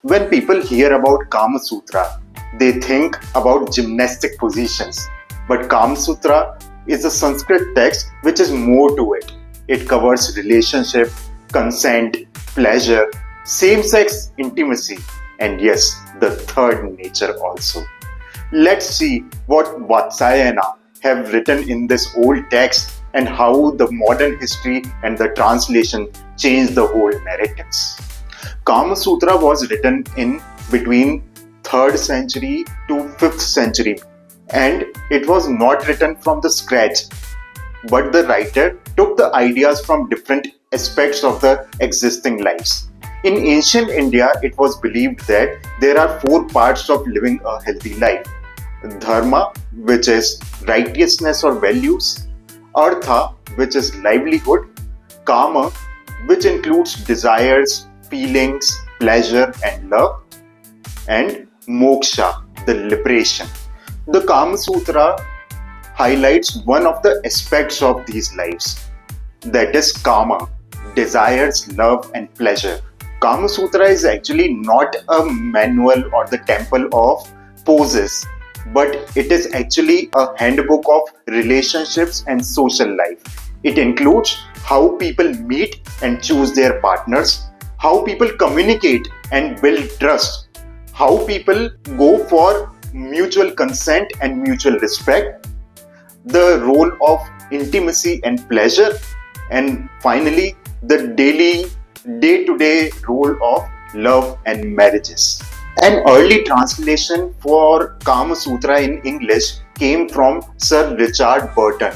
When people hear about Kamasutra, they think about gymnastic positions. But Kamasutra is a Sanskrit text which is more to it. It covers relationship, consent, pleasure, same sex intimacy, and yes, the third nature also. Let's see what Vatsayana have written in this old text and how the modern history and the translation changed the whole narratives. Kama Sutra was written in between 3rd century to 5th century, and it was not written from the scratch, but the writer took the ideas from different aspects of the existing lives. In ancient India, it was believed that there are 4 parts of living a healthy life: dharma, which is righteousness or values; artha, which is livelihood; kama, which includes desires, feelings, pleasure, and love; and moksha, the liberation. The Kama Sutra highlights one of the aspects of these lives, that is kama, desires, love, and pleasure. Kama Sutra is actually not a manual or the temple of poses, but it is actually a handbook of relationships and social life. It includes how people meet and choose their partners, how people communicate and build trust, how people go for mutual consent and mutual respect, the role of intimacy and pleasure, and finally, the day-to-day role of love and marriages. An early translation for Kama Sutra in English came from Sir Richard Burton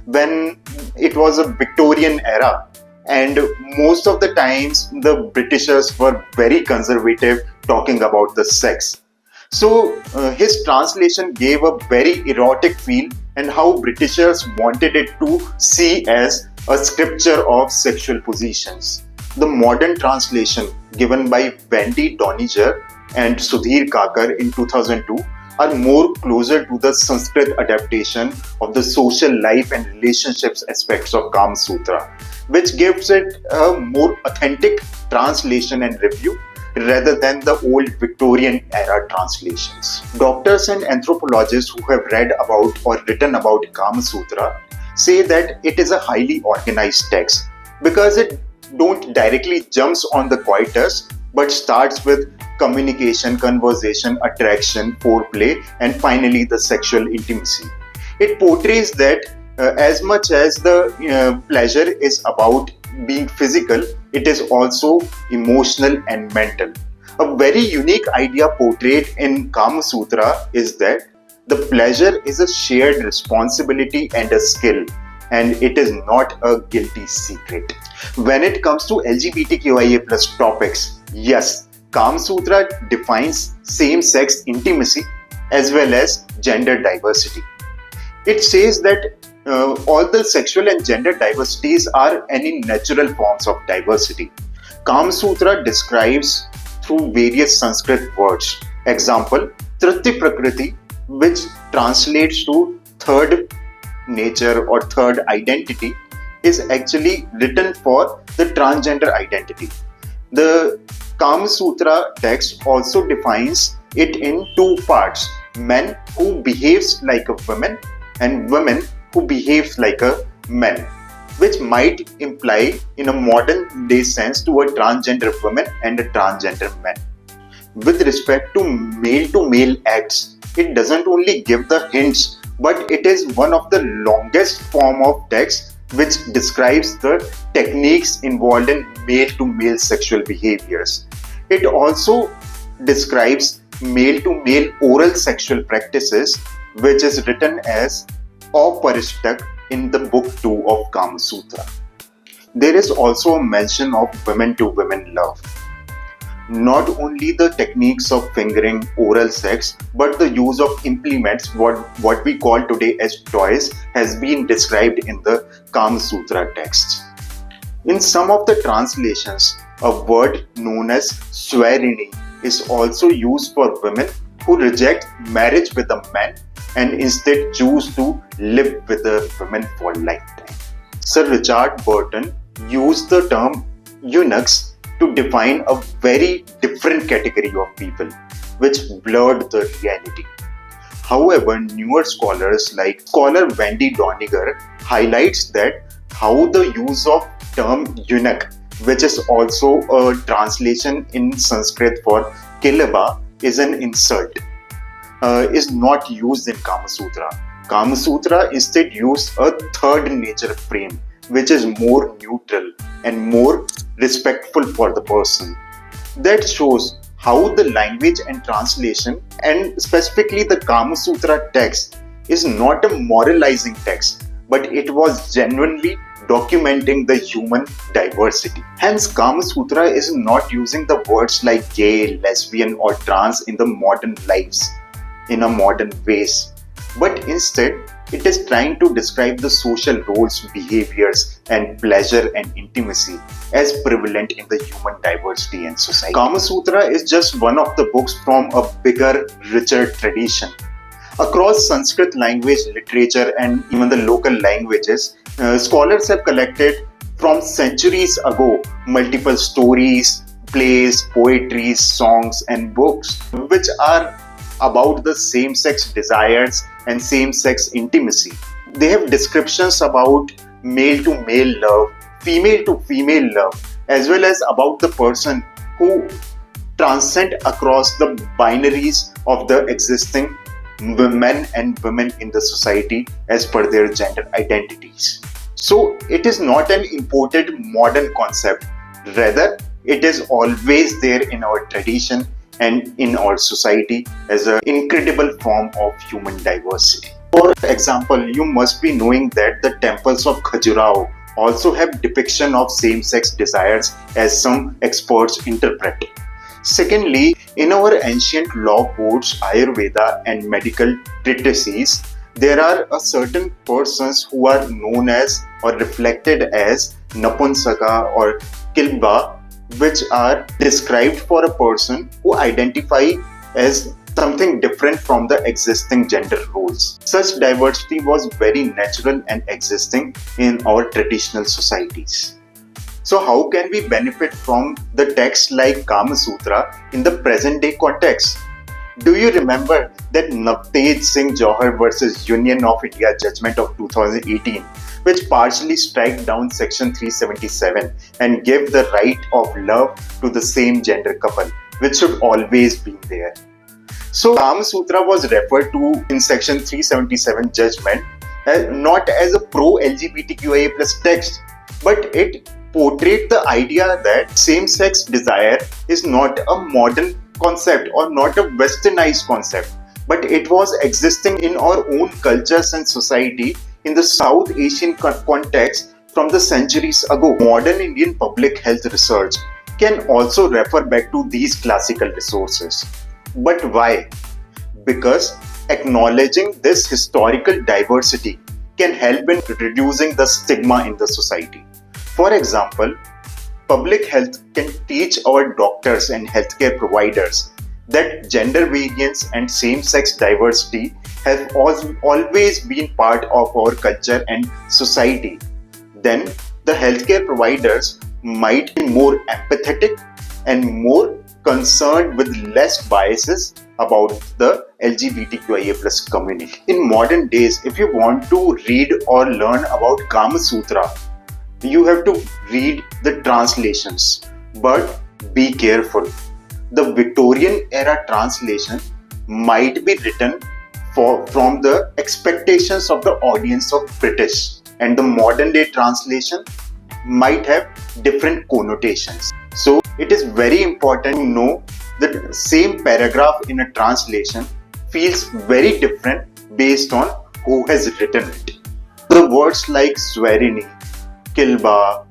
when it was a Victorian era, and most of the times the Britishers were very conservative talking about the sex. So his translation gave a very erotic feel and how Britishers wanted it to see as a scripture of sexual positions. The modern translation given by Wendy Doniger and Sudhir Kakar in 2002 are more closer to the Sanskrit adaptation of the social life and relationships aspects of Kama Sutra, which gives it a more authentic translation and review rather than the old Victorian era translations. Doctors and anthropologists who have read about or written about Kama Sutra say that it is a highly organized text because it don't directly jumps on the coitus but starts with communication, conversation, attraction, foreplay, and finally the sexual intimacy. It portrays that as much as the pleasure is about being physical, it is also emotional and mental. A very unique idea portrayed in Kama Sutra is that the pleasure is a shared responsibility and a skill, and it is not a guilty secret. When it comes to LGBTQIA plus topics, yes, Kama Sutra defines same-sex intimacy as well as gender diversity. It says that all the sexual and gender diversities are any natural forms of diversity. Kama Sutra describes through various Sanskrit words. Example, Triti Prakriti, which translates to third nature or third identity, is actually written for the transgender identity. The Kama Sutra text also defines it in 2 parts: men who behaves like a woman and women who behaves like a man, which might imply in a modern day sense to a transgender woman and a transgender man. With respect to male acts, it doesn't only give the hints, but it is one of the longest form of text which describes the techniques involved in male to male sexual behaviors. It also describes male to male oral sexual practices, which is written as Aparishtak in the book 2 of Kama Sutra. There is also a mention of women to women love. Not only the techniques of fingering, oral sex, but the use of implements, what we call today as toys, has been described in the Kama Sutra text. In some of the translations, a word known as swarini is also used for women who reject marriage with a man and instead choose to live with a woman for lifetime. Sir Richard Burton used the term eunuchs to define a very different category of people, which blurred the reality. However, newer scholars like scholar Wendy Doniger highlights that how the use of term eunuch, which is also a translation in Sanskrit for kilaba, is an insult, is not used in Kamasutra. Kamasutra instead used a third nature frame, which is more neutral and more respectful for the person. That shows how the language and translation, and specifically the Kamasutra text, is not a moralizing text, but it was genuinely documenting the human diversity. Hence, Kamasutra is not using the words like gay, lesbian, or trans in the modern lives, in a modern ways, but instead it is trying to describe the social roles, behaviors, and pleasure and intimacy as prevalent in the human diversity and society. Kamasutra is just one of the books from a bigger, richer tradition. Across Sanskrit language, literature, and even the local languages, scholars have collected from centuries ago multiple stories, plays, poetry, songs, and books which are about the same-sex desires and same-sex intimacy. They have descriptions about male-to-male love, female-to-female love, as well as about the person who transcend across the binaries of the existing men and women in the society as per their gender identities. So it is not an imported modern concept, rather it is always there in our tradition and in our society as an incredible form of human diversity. For example, you must be knowing that the temples of Khajuraho also have depiction of same-sex desires as some experts interpret. Secondly, in our ancient law codes, Ayurveda and medical treatises, there are a certain persons who are known as or reflected as Napunsaka or Kilba, which are described for a person who identify as something different from the existing gender roles. Such diversity was very natural and existing in our traditional societies. So how can we benefit from the text like Kama Sutra in the present day context? Do you remember that Navtej Singh Johar versus Union of India judgment of 2018, which partially strike down section 377 and give the right of love to the same gender couple, which should always be there? So Kama Sutra was referred to in section 377 judgment not as a pro-LGBTQIA plus text, but it portrayed the idea that same-sex desire is not a modern concept or not a westernized concept, but it was existing in our own cultures and society in the South Asian context from the centuries ago. Modern Indian public health research can also refer back to these classical resources. But why? Because acknowledging this historical diversity can help in reducing the stigma in the society. For example, public health can teach our doctors and healthcare providers that gender variance and same-sex diversity have always been part of our culture and society. Then the healthcare providers might be more empathetic and more concerned with less biases about the LGBTQIA plus community. In modern days, if you want to read or learn about Kama Sutra, you have to read the translations, but be careful. The Victorian era translation might be written from the expectations of the audience of British, and the modern day translation might have different connotations. So it is very important to know that the same paragraph in a translation feels very different based on who has written it. The words like Swerini, Kilba,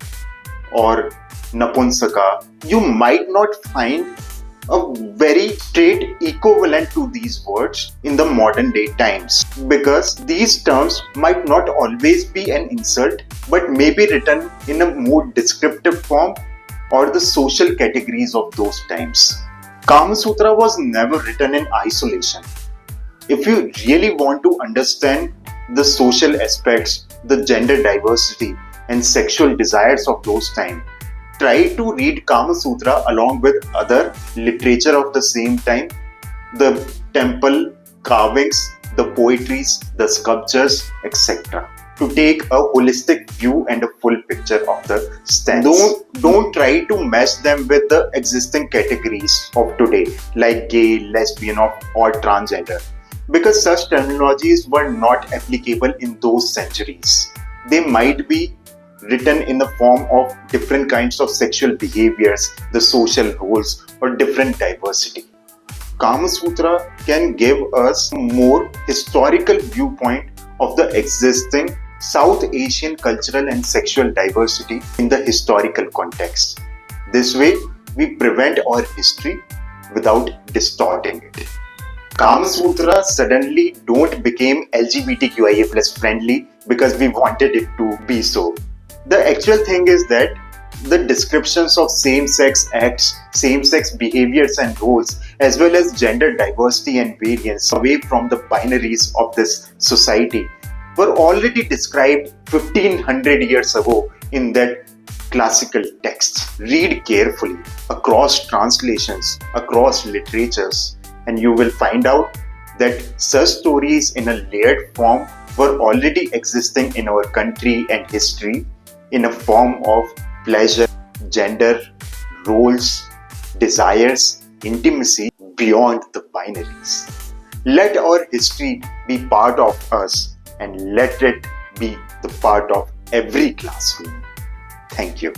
or Napunsaka, you might not find a very straight equivalent to these words in the modern day times, because these terms might not always be an insult but may be written in a more descriptive form or the social categories of those times. Kama Sutra was never written in isolation. If you really want to understand the social aspects, the gender diversity and sexual desires of those times, Try to read Kama Sutra along with other literature of the same time, the temple carvings, the poetries, the sculptures, etc. To take a holistic view and a full picture of the stance. Don't try to mesh them with the existing categories of today, like gay, lesbian, or transgender, because such terminologies were not applicable in those centuries. They might be written in the form of different kinds of sexual behaviors, the social roles, or different diversity. Kama Sutra can give us a more historical viewpoint of the existing South Asian cultural and sexual diversity in the historical context. This way, we prevent our history without distorting it. Kama Sutra suddenly don't become LGBTQIA plus friendly because we wanted it to be so. The actual thing is that the descriptions of same-sex acts, same-sex behaviors and roles, as well as gender diversity and variance away from the binaries of this society were already described 1500 years ago in that classical text. Read carefully across translations, across literatures, and you will find out that such stories in a layered form were already existing in our country and history in a form of pleasure, gender, roles, desires, intimacy beyond the binaries. Let our history be part of us and let it be the part of every classroom. Thank you.